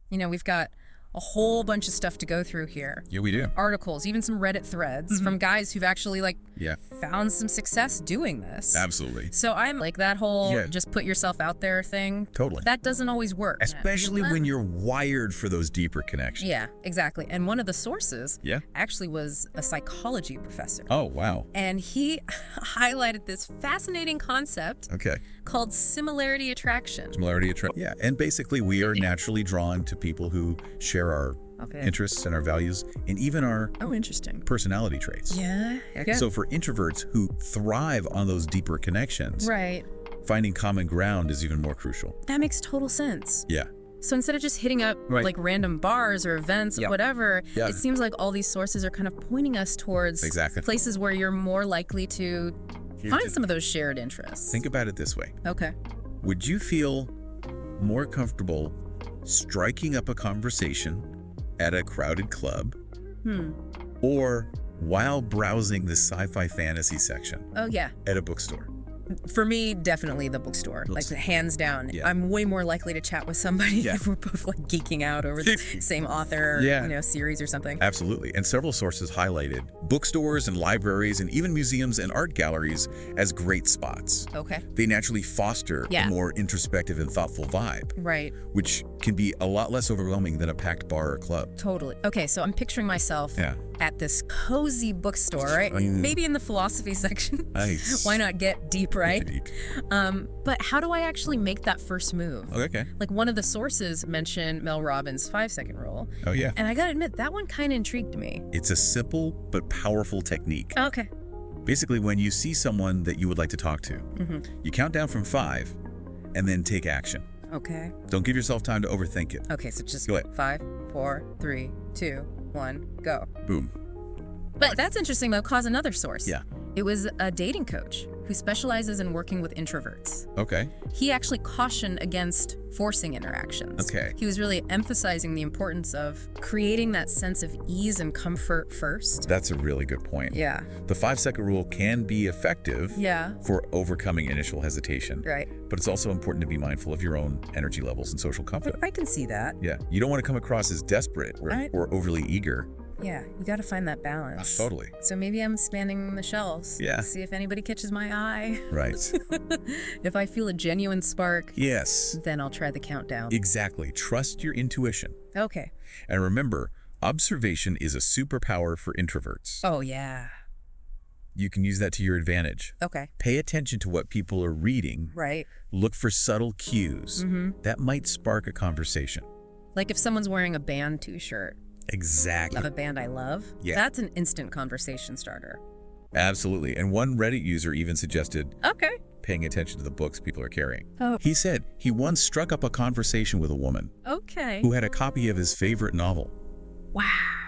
We've got a whole bunch of stuff to go through here. Yeah, we do. Articles, even some Reddit threads from guys who've actually found some success doing this. Absolutely. So I'm like that whole just put yourself out there thing. Totally. That doesn't always work. Especially when you're wired for those deeper connections. Yeah, exactly. And one of the sources actually was a psychology professor. Oh, wow. And he highlighted this fascinating concept called similarity attraction. Similarity attraction. Yeah, and basically we are naturally drawn to people who share our interests and our values and even our personality traits. Yeah. Okay. So for introverts who thrive on those deeper connections, finding common ground is even more crucial. That makes total sense. Yeah. So instead of just hitting up like random bars or events or whatever, it seems like all these sources are kind of pointing us towards places where you're more likely to find some of those shared interests. Think about it this way. Okay. Would you feel more comfortable striking up a conversation at a crowded club or while browsing the sci-fi fantasy section at a bookstore? For me, definitely the bookstore. Like, hands down. Yeah. I'm way more likely to chat with somebody if we're both like geeking out over the same author or series or something. Absolutely. And several sources highlighted bookstores and libraries and even museums and art galleries as great spots. Okay. They naturally foster a more introspective and thoughtful vibe. Right. Which can be a lot less overwhelming than a packed bar or club. Totally. Okay, so I'm picturing myself at this cozy bookstore, right? Maybe in the philosophy section. Nice. Why not get deep, right? But how do I actually make that first move? Okay. Like, one of the sources mentioned Mel Robbins' 5-second rule. Oh, yeah. And I gotta admit, that one kind of intrigued me. It's a simple but powerful technique. Okay. Basically, when you see someone that you would like to talk to, you count down from 5 and then take action. Okay. Don't give yourself time to overthink it. Okay, so just go ahead. 5, 4, 3, 2, 1, go. Boom. But that's interesting, though. Cause another source. Yeah. It was a dating coach who specializes in working with introverts. Okay. He actually cautioned against forcing interactions. Okay. He was really emphasizing the importance of creating that sense of ease and comfort first. That's a really good point. Yeah. The 5-second rule can be effective for overcoming initial hesitation. Right. But it's also important to be mindful of your own energy levels and social confidence. I can see that. Yeah. You don't want to come across as desperate or overly eager. Yeah, you got to find that balance. Totally. So maybe I'm spanning the shelves. Yeah. See if anybody catches my eye. Right. If I feel a genuine spark, then I'll try the countdown. Exactly. Trust your intuition. Okay. And remember, observation is a superpower for introverts. Oh, yeah. You can use that to your advantage. Okay. Pay attention to what people are reading. Right. Look for subtle cues. That might spark a conversation. Like if someone's wearing a band t-shirt. Exactly. Of a band I love. Yeah. That's an instant conversation starter. Absolutely. And one Reddit user even suggested paying attention to the books people are carrying. Oh. He said he once struck up a conversation with a woman who had a copy of his favorite novel. Wow.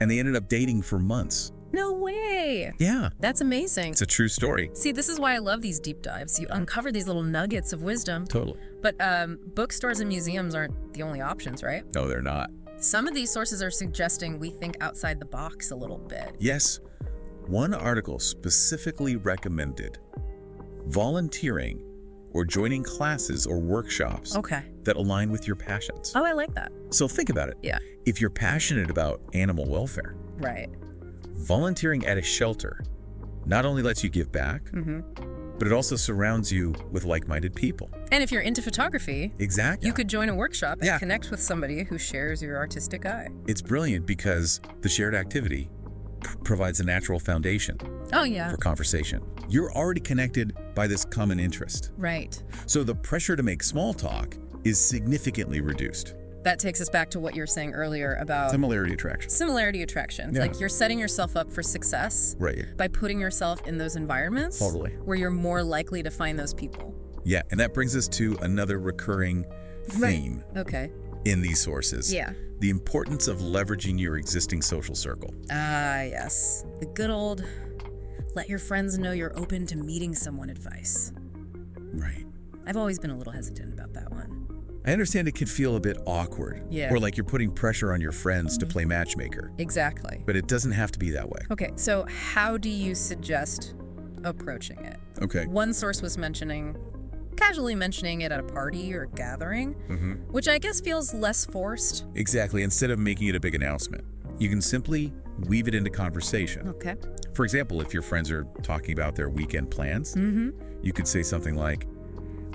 And they ended up dating for months. No way. Yeah. That's amazing. It's a true story. See, this is why I love these deep dives. You uncover these little nuggets of wisdom. Totally. But bookstores and museums aren't the only options, right? No, they're not. Some of these sources are suggesting we think outside the box a little bit. Yes. One article specifically recommended volunteering or joining classes or workshops that align with your passions. Oh, I like that. So think about it. Yeah. If you're passionate about animal welfare, volunteering at a shelter not only lets you give back, but it also surrounds you with like-minded people. And if you're into photography, you could join a workshop and connect with somebody who shares your artistic eye. It's brilliant because the shared activity provides a natural foundation for conversation. You're already connected by this common interest. Right. So the pressure to make small talk is significantly reduced. That takes us back to what you were saying earlier about similarity attraction. Similarity attraction. Yeah. Like you're setting yourself up for success by putting yourself in those environments where you're more likely to find those people. Yeah, and that brings us to another recurring theme in these sources. Yeah. The importance of leveraging your existing social circle. Ah, yes. The good old let your friends know you're open to meeting someone advice. Right. I've always been a little hesitant about that one. I understand it can feel a bit awkward. Yeah. Or like you're putting pressure on your friends to play matchmaker. Exactly. But it doesn't have to be that way. Okay, so how do you suggest approaching it? Okay. One source was mentioning casually mentioning it at a party or a gathering, which I guess feels less forced. Exactly. Instead of making it a big announcement, you can simply weave it into conversation. Okay. For example, if your friends are talking about their weekend plans, you could say something like,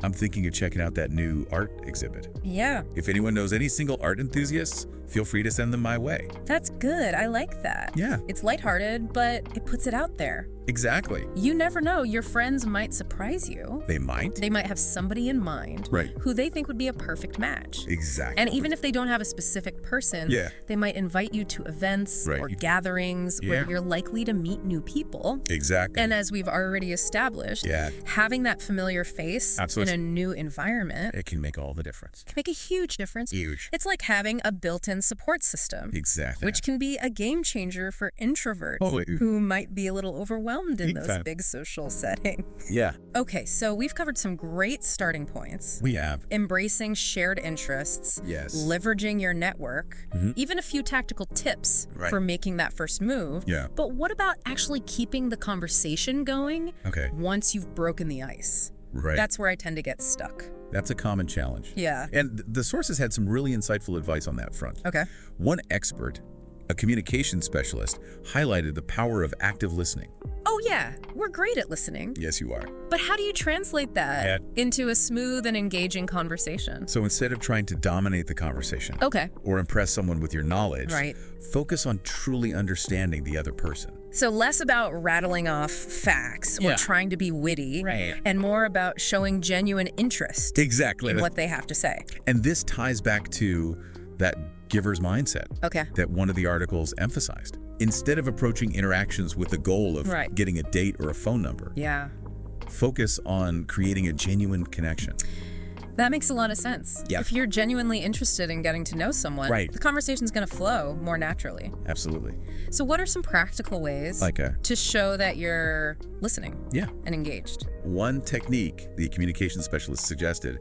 I'm thinking of checking out that new art exhibit. Yeah. If anyone knows any single art enthusiasts, feel free to send them my way. That's good. I like that. Yeah. It's lighthearted, but it puts it out there. Exactly. You never know. Your friends might surprise you. They might. They might have somebody in mind who they think would be a perfect match. Exactly. And even if they don't have a specific person, they might invite you to events or gatherings where you're likely to meet new people. Exactly. And as we've already established, having that familiar face in a new environment, it can make all the difference. Can make a huge difference. Huge. It's like having a built-in support system. Exactly. Which can be a game changer for introverts who might be a little overwhelmed in those big social settings. Yeah. Okay, so we've covered some great starting points. We have. Embracing shared interests. Yes. Leveraging your network. Even a few tactical tips for making that first move. Yeah. But what about actually keeping the conversation going once you've broken the ice? Right. That's where I tend to get stuck. That's a common challenge. Yeah. And the sources had some really insightful advice on that front. Okay. One expert, a communication specialist, highlighted the power of active listening. Oh yeah, we're great at listening. Yes, you are. But how do you translate that into a smooth and engaging conversation? So instead of trying to dominate the conversation or impress someone with your knowledge, focus on truly understanding the other person. So less about rattling off facts or trying to be witty, and more about showing genuine interest in what they have to say. And this ties back to that giver's mindset that one of the articles emphasized. Instead of approaching interactions with the goal of getting a date or a phone number, focus on creating a genuine connection. That makes a lot of sense. Yeah. If you're genuinely interested in getting to know someone, the conversation's going to flow more naturally. Absolutely. So what are some practical ways to show that you're listening and engaged? One technique the communication specialist suggested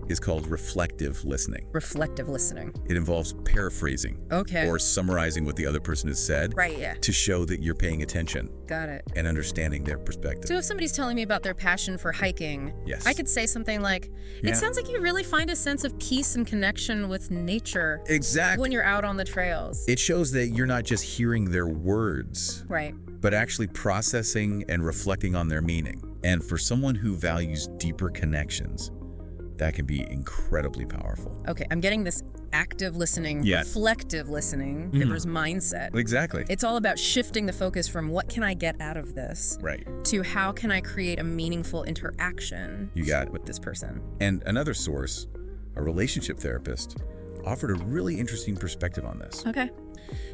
is called reflective listening. Reflective listening. It involves paraphrasing or summarizing what the other person has said to show that you're paying attention. Got it. And understanding their perspective. So if somebody's telling me about their passion for hiking, I could say something like, it sounds like you really find a sense of peace and connection with nature when you're out on the trails. It shows that you're not just hearing their words, but actually processing and reflecting on their meaning. And for someone who values deeper connections, that can be incredibly powerful. Okay, I'm getting this active listening, reflective listening, giver's mindset. Exactly. It's all about shifting the focus from what can I get out of this to how can I create a meaningful interaction with this person. And another source, a relationship therapist, offered a really interesting perspective on this. Okay.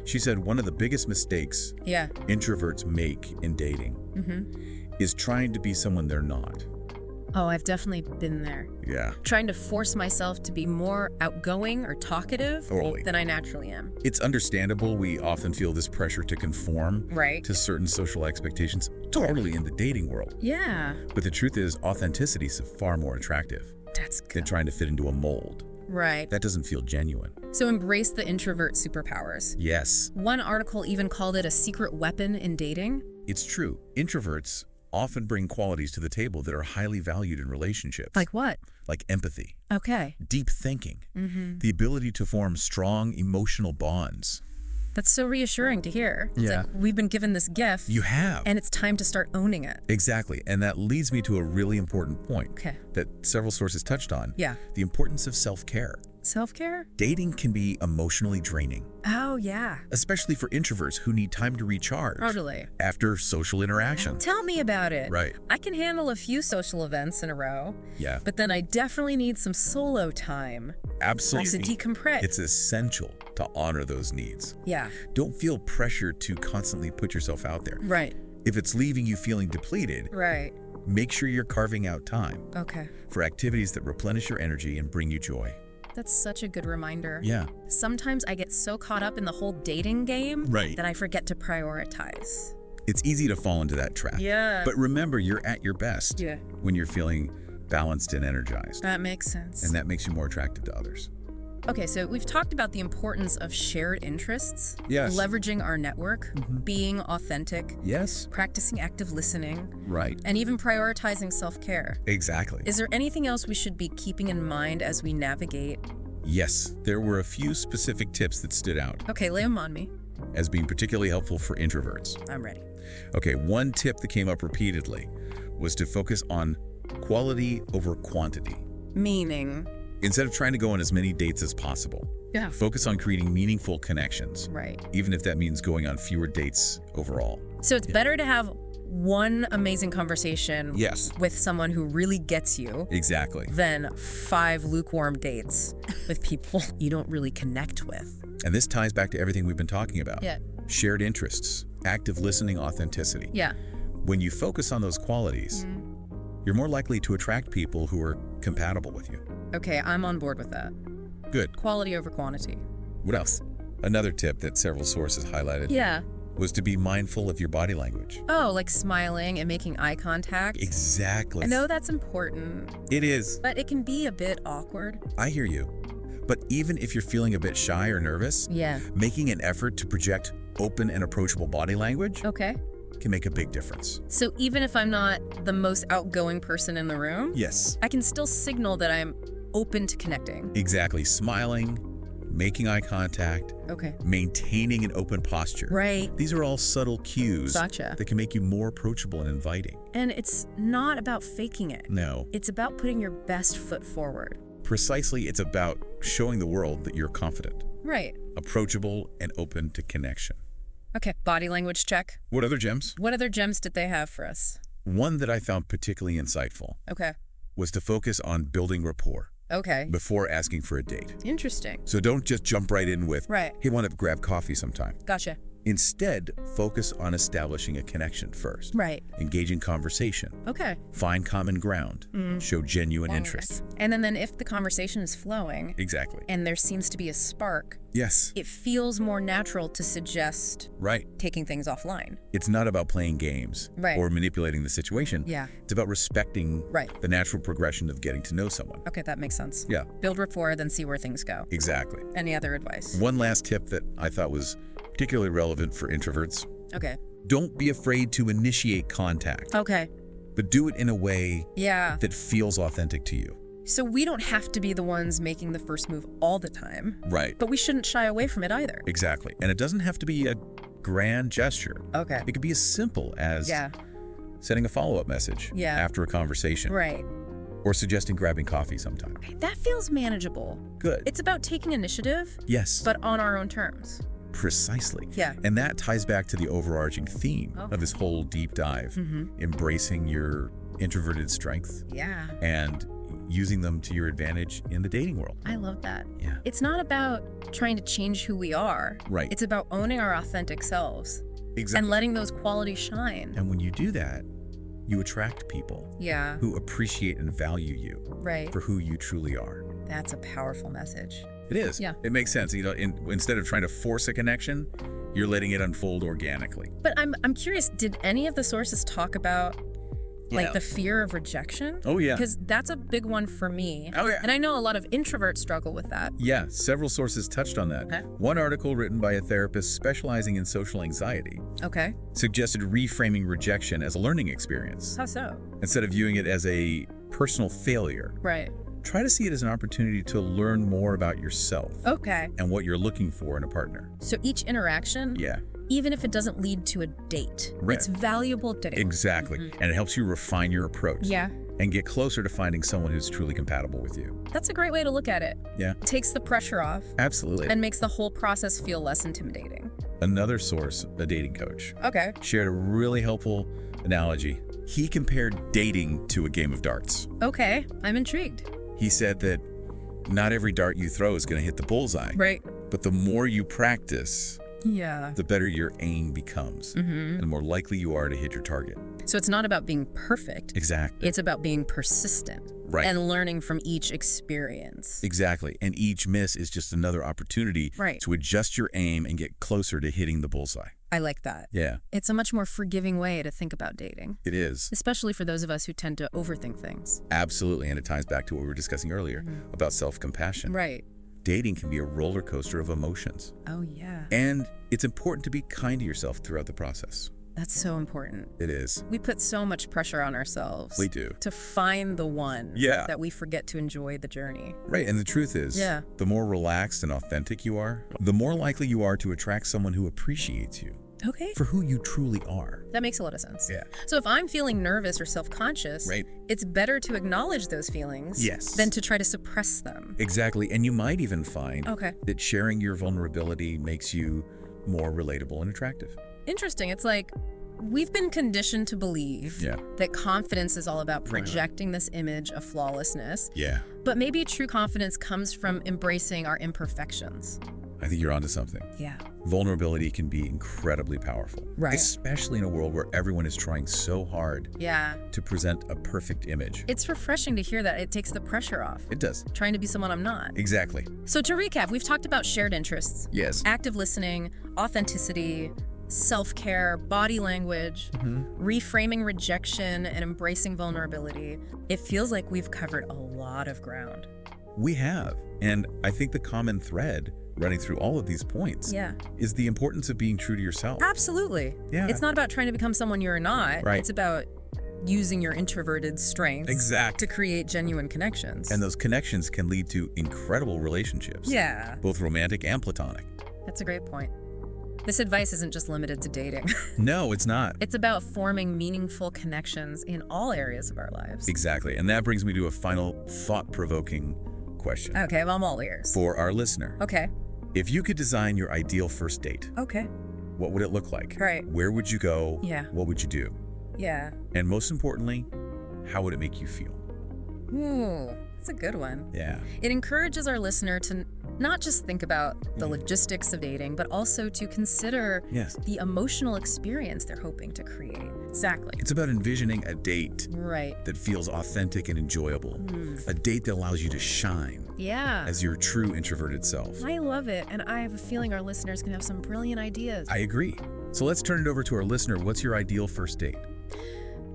She said one of the biggest mistakes introverts make in dating is trying to be someone they're not. Oh, I've definitely been there. Yeah. Trying to force myself to be more outgoing or talkative than I naturally am. It's understandable we often feel this pressure to conform to certain social expectations, totally in the dating world. Yeah. But the truth is, authenticity is far more attractive than trying to fit into a mold. Right. That doesn't feel genuine. So embrace the introvert superpowers. Yes. One article even called it a secret weapon in dating. It's true. Introverts often bring qualities to the table that are highly valued in relationships. Like what? Like empathy. Okay. Deep thinking. The ability to form strong emotional bonds. That's so reassuring to hear. It's like we've been given this gift. You have. And it's time to start owning it. Exactly. And that leads me to a really important point that several sources touched on. Yeah. The importance of self-care. Self-care? Dating can be emotionally draining. Oh, yeah. Especially for introverts who need time to recharge. Totally. After social interaction. Tell me about it. Right. I can handle a few social events in a row. Yeah. But then I definitely need some solo time. Absolutely. To decompress. It's essential to honor those needs. Yeah. Don't feel pressured to constantly put yourself out there. Right. If it's leaving you feeling depleted, make sure you're carving out time for activities that replenish your energy and bring you joy. That's such a good reminder. Yeah. Sometimes I get so caught up in the whole dating game that I forget to prioritize. It's easy to fall into that trap. Yeah. But remember, you're at your best when you're feeling balanced and energized. That makes sense. And that makes you more attractive to others. Okay, so we've talked about the importance of shared interests, Yes. leveraging our network, being authentic, Yes. practicing active listening, Right. and even prioritizing self-care. Exactly. Is there anything else we should be keeping in mind as we navigate? Yes, there were a few specific tips that stood out Okay, lay them on me. as being particularly helpful for introverts. I'm ready. Okay, one tip that came up repeatedly was to focus on quality over quantity. Meaning? Instead of trying to go on as many dates as possible, Yeah. focus on creating meaningful connections, Right. even if that means going on fewer dates overall. So it's better to have one amazing conversation Yes. with someone who really gets you Exactly. than 5 lukewarm dates with people you don't really connect with. And this ties back to everything we've been talking about. Yeah. Shared interests, active listening, authenticity. Yeah. When you focus on those qualities, you're more likely to attract people who are compatible with you. Okay, I'm on board with that. Good. Quality over quantity. What else? Another tip that several sources highlighted Yeah. was to be mindful of your body language. Oh, like smiling and making eye contact. Exactly. I know that's important, It is. but it can be a bit awkward. I hear you. But even if you're feeling a bit shy or nervous, Yeah. making an effort to project open and approachable body language Okay. can make a big difference. So even if I'm not the most outgoing person in the room, Yes. I can still signal that I'm open to connecting. Exactly. Smiling, making eye contact, Okay. maintaining an open posture. Right. These are all subtle cues Gotcha. that can make you more approachable and inviting. And it's not about faking it. No, It's about putting your best foot forward. precisely, it's about showing the world that you're confident, Right. approachable, and open to connection. Okay, body language check. What other gems? What other gems did they have for us? One that I found particularly insightful Okay. was to focus on building rapport Okay. before asking for a date. Interesting. So don't just jump right in with, Right. hey, want to grab coffee sometime? Gotcha. Instead, focus on establishing a connection first. Right. Engage in conversation. Okay. Find common ground. Show genuine interest. And then if the conversation is flowing Exactly. and there seems to be a spark, Yes. it feels more natural to suggest Right. taking things offline. It's not about playing games Right. or manipulating the situation. Yeah. It's about respecting Right. the natural progression of getting to know someone. Okay, that makes sense. Yeah, Build rapport, then see where things go. exactly. Any other advice? One last tip that I thought was particularly relevant for introverts. Okay. Don't be afraid to initiate contact, Okay. but do it in a way Yeah. that feels authentic to you. So we don't have to be the ones making the first move all the time, Right. but we shouldn't shy away from it either. Exactly. And it doesn't have to be a grand gesture. Okay. It could be as simple as Yeah. sending a follow-up message Yeah. after a conversation Right. or suggesting grabbing coffee sometime. That feels manageable. Good. It's about taking initiative, Yes, but on our own terms. precisely. Yeah. And that ties back to the overarching theme Oh. of this whole deep dive, embracing your introverted strengths Yeah. and using them to your advantage in the dating world. I love that. Yeah. It's not about trying to change who we are. Right. It's about owning our authentic selves Exactly. and letting those qualities shine. And when you do that, you attract people Yeah. who appreciate and value you Right. for who you truly are. That's a powerful message. It is. Yeah. It makes sense. You know, instead of trying to force a connection, you're letting it unfold organically. But I'm curious, did any of the sources talk about like Yeah. the fear of rejection? Oh, yeah. Because that's a big one for me. Oh, yeah. And I know a lot of introverts struggle with that. Yeah, several sources touched on that. Okay. One article written by a therapist specializing in social anxiety Okay. suggested reframing rejection as a learning experience. How so? Instead of viewing it as a personal failure, Right. try to see it as an opportunity to learn more about yourself Okay. and what you're looking for in a partner. So each interaction, Yeah, even if it doesn't lead to a date, Right. it's valuable data. exactly. And it helps you refine your approach Yeah. and get closer to finding someone who's truly compatible with you. That's a great way to look at it. Yeah, It takes the pressure off absolutely. and makes the whole process feel less intimidating. Another source, a dating coach, Okay. shared a really helpful analogy. He compared dating to a game of darts. Okay. I'm intrigued. He said that not every dart you throw is going to hit the bullseye, Right. but the more you practice, Yeah. the better your aim becomes, and the more likely you are to hit your target. So it's not about being perfect. Exactly. It's about being persistent. Right. And learning from each experience. Exactly. And each miss is just another opportunity Right. to adjust your aim and get closer to hitting the bullseye. I like that. Yeah, It's a much more forgiving way to think about dating, it is. especially for those of us who tend to overthink things. Absolutely. And it ties back to what we were discussing earlier about self-compassion. Right. dating can be a roller coaster of emotions. Oh, yeah. And it's important to be kind to yourself throughout the process. That's so important. It is. We put so much pressure on ourselves. We do. To find the one. Yeah. That we forget to enjoy the journey. Right, and the truth is, the more relaxed and authentic you are, the more likely you are to attract someone who appreciates you. Okay. For who you truly are. That makes a lot of sense. Yeah. So if I'm feeling nervous or self-conscious, right, it's better to acknowledge those feelings than to try to suppress them. Exactly. And you might even find that sharing your vulnerability makes you more relatable and attractive. Interesting. It's like we've been conditioned to believe that confidence is all about projecting this image of flawlessness. Yeah. But maybe true confidence comes from embracing our imperfections. I think you're onto something. Yeah. Vulnerability can be incredibly powerful. Right. Especially in a world where everyone is trying so hard to present a perfect image. It's refreshing to hear that. It takes the pressure off. It does. Trying to be someone I'm not. Exactly. So to recap, we've talked about shared interests. Yes. Active listening, authenticity, self-care, body language, reframing rejection, and embracing vulnerability. It feels like we've covered a lot of ground. We have. And I think the common thread running through all of these points is the importance of being true to yourself. Absolutely. Yeah. It's not about trying to become someone you're not. Right. It's about using your introverted strengths to create genuine connections. And those connections can lead to incredible relationships. Yeah. Both romantic and platonic. That's a great point. This advice isn't just limited to dating. No, it's not. It's about forming meaningful connections in all areas of our lives. Exactly. And that brings me to a final thought-provoking question. Okay, well, I'm all ears. For our listener. Okay. If you could design your ideal first date, what would it look like? Right. Where would you go? Yeah. What would you do? Yeah. And most importantly, how would it make you feel? Ooh, that's a good one. Yeah. It encourages our listener to not just think about the logistics of dating, but also to consider the emotional experience they're hoping to create. Exactly. It's about envisioning a date that feels authentic and enjoyable. A date that allows you to shine as your true introverted self. I love it, and I have a feeling our listeners can have some brilliant ideas. I agree. So let's turn it over to our listener. What's your ideal first date?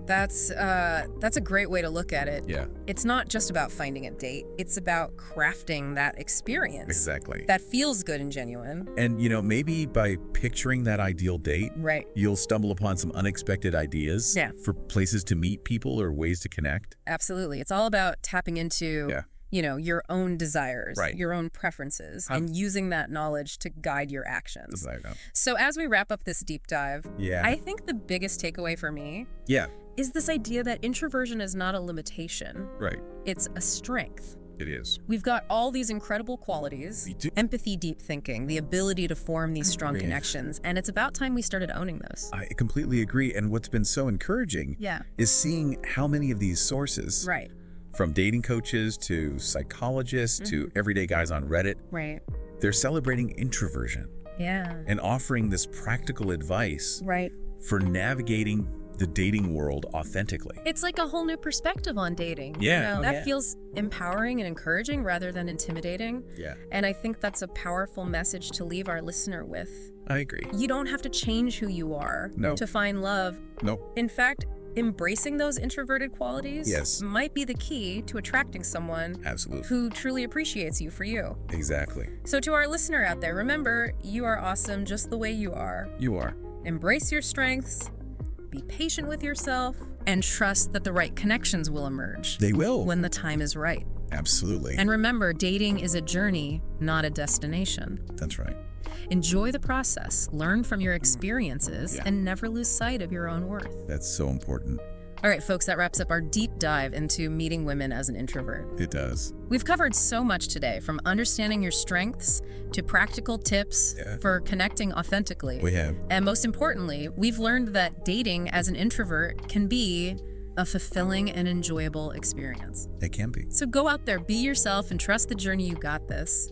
That's a great way to look at it. Yeah. It's not just about finding a date. It's about crafting that experience. Exactly. That feels good and genuine. And, maybe by picturing that ideal date, you'll stumble upon some unexpected ideas for places to meet people or ways to connect. Absolutely. It's all about tapping into your own desires, your own preferences, and using that knowledge to guide your actions. So as we wrap up this deep dive, I think the biggest takeaway for me is this idea that introversion is not a limitation. Right. It's a strength. It is. We've got all these incredible qualities: empathy, deep thinking, the ability to form these strong connections, and it's about time we started owning those. I completely agree. And what's been so encouraging is seeing how many of these sources, from dating coaches to psychologists to everyday guys on Reddit, they're celebrating introversion and offering this practical advice for navigating the dating world authentically. It's like a whole new perspective on dating. Yeah. That feels empowering and encouraging rather than intimidating. Yeah. And I think that's a powerful message to leave our listener with. I agree. You don't have to change who you are to find love. No. In fact, embracing those introverted qualities might be the key to attracting someone who truly appreciates you for you. Exactly. So to our listener out there, remember, you are awesome just the way you are. You are. Embrace your strengths. Be patient with yourself, and trust that the right connections will emerge. They will. When the time is right. Absolutely. And remember, dating is a journey, not a destination. That's right. Enjoy the process, learn from your experiences, and never lose sight of your own worth. That's so important. All right, folks, that wraps up our deep dive into meeting women as an introvert. It does. We've covered so much today, from understanding your strengths to practical tips for connecting authentically. We have. And most importantly, we've learned that dating as an introvert can be a fulfilling and enjoyable experience. It can be. So go out there, be yourself, and trust the journey. You got this.